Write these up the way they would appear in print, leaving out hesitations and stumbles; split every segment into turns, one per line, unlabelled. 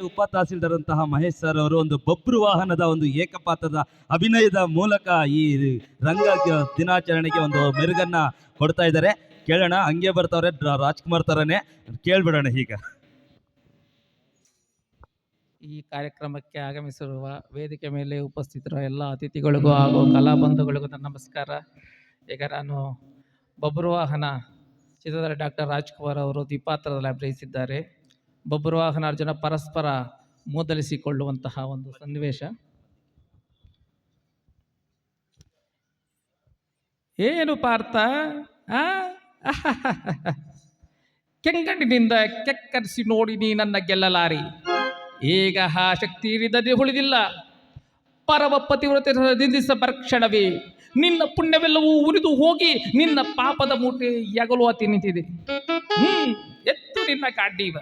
ಉಪ ತಹಸೀಲ್ದಾರ್ ಅಂತಹ ಮಹೇಶ್ ಸರ್ ಅವರು ಒಂದು ಬಬ್ರು ವಾಹನದ ಒಂದು ಏಕಪಾತ್ರದ ಅಭಿನಯದ ಮೂಲಕ ಈ ರಂಗ ದಿನಾಚರಣೆಗೆ ಒಂದು ಮೆರುಗನ್ನ ಕೊಡ್ತಾ ಇದ್ದಾರೆ. ಕೇಳೋಣ, ಹಂಗೆ ಬರ್ತಾವ್ರೆ ರಾಜ್ಕುಮಾರ್ ತರನೇ, ಕೇಳ್ಬಿಡೋಣ ಈಗ.
ಈ ಕಾರ್ಯಕ್ರಮಕ್ಕೆ ಆಗಮಿಸಿರುವ ವೇದಿಕೆ ಮೇಲೆ ಉಪಸ್ಥಿತರುವ ಎಲ್ಲ ಅತಿಥಿಗಳಿಗೂ ಹಾಗೂ ಕಲಾಬಂಧುಗಳಿಗೂ ನನ್ನ ನಮಸ್ಕಾರ. ಈಗ ನಾನು ಬಬ್ರುವಾಹನ ಚಿತ್ರದಲ್ಲಿ ಡಾಕ್ಟರ್ ರಾಜ್ಕುಮಾರ್ ಅವರು ದ್ವಿಪಾತ್ರದಲ್ಲಿ ಅಭಿನಯಿಸಿದ್ದಾರೆ. ಬಬ್ರುವಾಹನ ಅರ್ಜುನ ಪರಸ್ಪರ ಮೂದಲಿಸಿಕೊಳ್ಳುವಂತಹ ಒಂದು ಸನ್ನಿವೇಶ. ಏನು ಪಾರ್ಥ, ಕೆಂಗಣ್ಣಿನಿಂದ ಕೆಕ್ಕರಿಸಿ ನೋಡಿ ನೀ ನನ್ನ ಗೆಲ್ಲಲಾರಿ. ಈಗ ಆ ಶಕ್ತಿ ಇರಿದದೆ ಉಳಿದಿಲ್ಲ. ಪರಮ ಪತಿವ್ರತೆ ನಿಂದಿಸ ಕ್ಷಣವೇ ನಿನ್ನ ಪುಣ್ಯವೆಲ್ಲವೂ ಉರಿದು ಹೋಗಿ ನಿನ್ನ ಪಾಪದ ಮೂಟೆ ಯಗಲು ಅತಿ ನಿಂತಿದೆ. ಎತ್ತು ನಿನ್ನ ಕಾಡ್ಡೀವ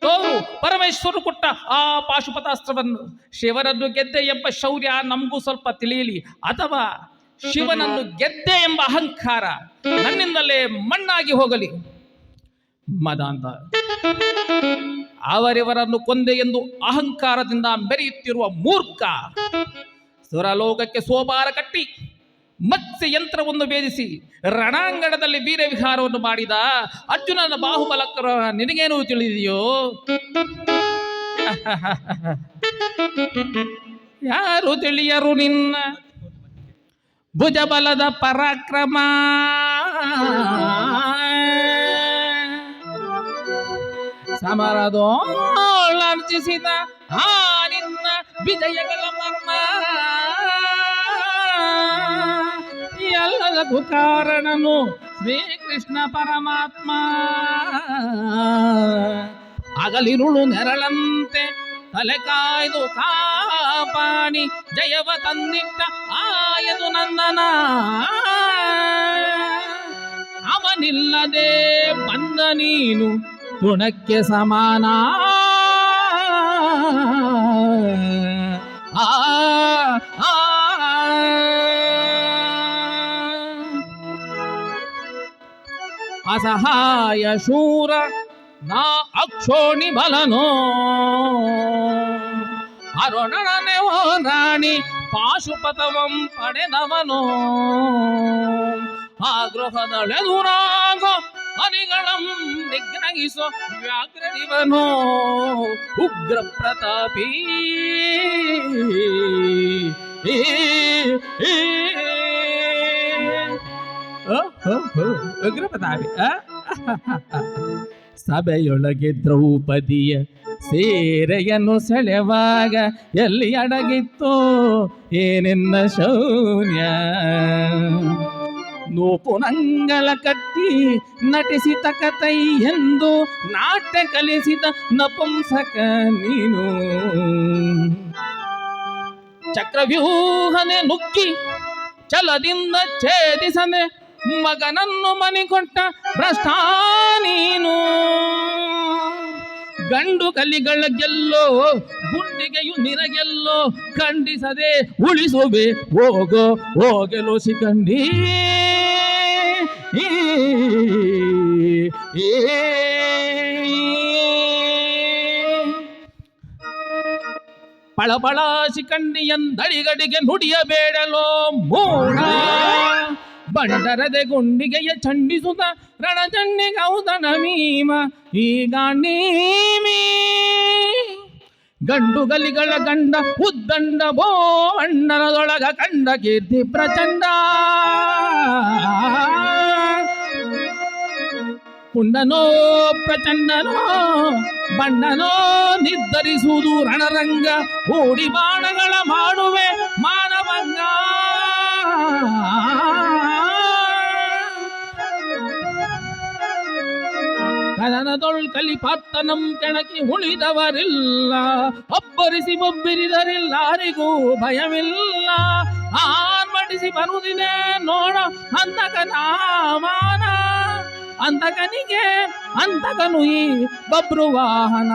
ತೋರು ಪರಮೇಶ್ವರು ಕೊಟ್ಟ ಆ ಪಾಶುಪತಾಸ್ತ್ರವನ್ನು. ಶಿವನನ್ನು ಗೆದ್ದೆ ಎಂಬ ಶೌರ್ಯ ನಮಗೂ ಸ್ವಲ್ಪ ತಿಳಿಯಲಿ, ಅಥವಾ ಶಿವನನ್ನು ಗೆದ್ದೆ ಎಂಬ ಅಹಂಕಾರ ನನ್ನಿಂದಲೇ ಮಣ್ಣಾಗಿ ಹೋಗಲಿ. ಮದಾಂತ ಅವರಿವರನ್ನು ಕೊಂದೆ ಎಂದು ಅಹಂಕಾರದಿಂದ ಮೆರೆಯುತ್ತಿರುವ ಮೂರ್ಖ ಸುರಲೋಕಕ್ಕೆ ಸೋಪಾರ ಕಟ್ಟಿ ಮತ್ಸ್ಯ ಯಂತ್ರವನ್ನು ಭೇದಿಸಿ ರಣಾಂಗಣದಲ್ಲಿ ವೀರ ವಿಹಾರವನ್ನು ಮಾಡಿದ ಅರ್ಜುನನ ಬಾಹುಬಲಕರ ನಿನಗೇನು ತಿಳಿದೆಯೋ? ಯಾರು ತಿಳಿಯರು ನಿನ್ನ ಭುಜಬಲದ ಪರಾಕ್ರಮ. ಸಮರದೋಳರ್ಜಿಸಿದ ಆ ನಿನ್ನ ವಿಜಯಗಳ ಮರ್ಮ. ಎಲ್ಲದಕ್ಕೂ ಕಾರಣನು ಶ್ರೀಕೃಷ್ಣ ಪರಮಾತ್ಮ. ಹಗಲಿರುಳು ನೆರಳಂತೆ ತಲೆ ಕಾಯ್ದು ಕಾಪಾಡಿ ಜಯವ ತಂದಿಟ್ಟ ಆಯದು ನಂದನ. ಅವನಿಲ್ಲದೆ ಬಂದ ನೀನು ಗುಣಕ್ಕೆ ಸಮಾನ. ಅಸಹಾಯ ಶೂರ ನಾ ಅಕ್ಷೋಣಿ ಬಲನೋ ಅರುಣನೆವೋ ರಾಣಿ ಪಾಶುಪತವಂ ಪಡೆದವನೋ. ಆ ಗೃಹದಳೆದುರಾಗೋ ಹನಿಗಳಂ ನಿಗ್ರಹಿಸೋ ವ್ಯಾಘ್ರನಿವನೋ ಉಗ್ರ ಪ್ರತಾಪಿ. ಉಗ್ರ ಪ್ರತಾಪಿ. ಸಭೆಯೊಳಗೆ ದ್ರೌಪದಿಯ ಸೇರೆಯನ್ನು ಸೆಳೆವಾಗ ಎಲ್ಲಿ ಅಡಗಿತ್ತು ಏನೆನ್ನ ಶೌರ್ಯ. ನೂಪುನಂಗಲ ಕಟ್ಟಿ ನಟಿಸಿದ ಕಥೈ ಎಂದು ನಾಟ್ಯ ಕಲಿಸಿದ ನಪುಂಸಕ ನೀನು. ಚಕ್ರವ್ಯೂಹನೆ ನುಗ್ಗಿ ಛಲದಿಂದ ಛೇದಿಸನೆ ಮಗನನ್ನು ಮನಿಕೊಟ್ಟ ಭ್ರಷ್ಟ ನೀನು. ಗಂಡು ಕಲಿಗಳ ಗೆಲ್ಲೋ ಗುಂಡಿಗೆಯು ನಿನಗೆಲ್ಲೋ ಖಂಡಿಸದೆ ಉಳಿಸುವೆ ಹೋಗೋ ಹೋಗಲು ಶಿಖಂಡಿ. ಪಳಪಳ ಶಿಖಂಡಿಯಂದಳಿಗಡಿಗೆ ನುಡಿಯಬೇಡಲೋ ಮೂಢ. ಬಂಡರದೆ ಗುಂಡಿಗೆಯ ಚಂಡಿಸುತ್ತ ರಣಚಂಡಿಗೌದನ ಮೀಮ ಈಗ ನೀಮಿ. ಗಂಡು ಗಲಿಗಳ ಗಂಡ ಉದ್ದಂಡ ಬೋ ಅಣ್ಣನದೊಳಗ ಕಂಡ ಕೀರ್ತಿ ಪ್ರಚಂಡ. ಪುಂಡನೋ ಪ್ರಚಂಡನೋ ಬಣ್ಣನೋ ನಿರ್ಧರಿಸುವುದು ರಣರಂಗ. ಓಡಿ ಬಾಣಗಳ ಮಾಡುವೆ ಮಾನವಂಗ. ಕದನದೊಳ್ ಕಲಿಪಾತ್ತನಂ ಕೆಣಕಿ ಉಳಿದವರಿಲ್ಲ. ಒಬ್ಬರಿಸಿ ಒಬ್ಬಿರಿದರಿಲ್ಲಾರಿಗೂ ಭಯವಿಲ್ಲ. ಆರ್ಭಟಿಸಿ ಬರುವುದಿದೆ ನೋಡ ಅಂತಕನಾಮಾನ. ಅಂತಕನಿಗೆ ಅಂತಕನು ಈ ಬಬ್ರುವಾಹನ.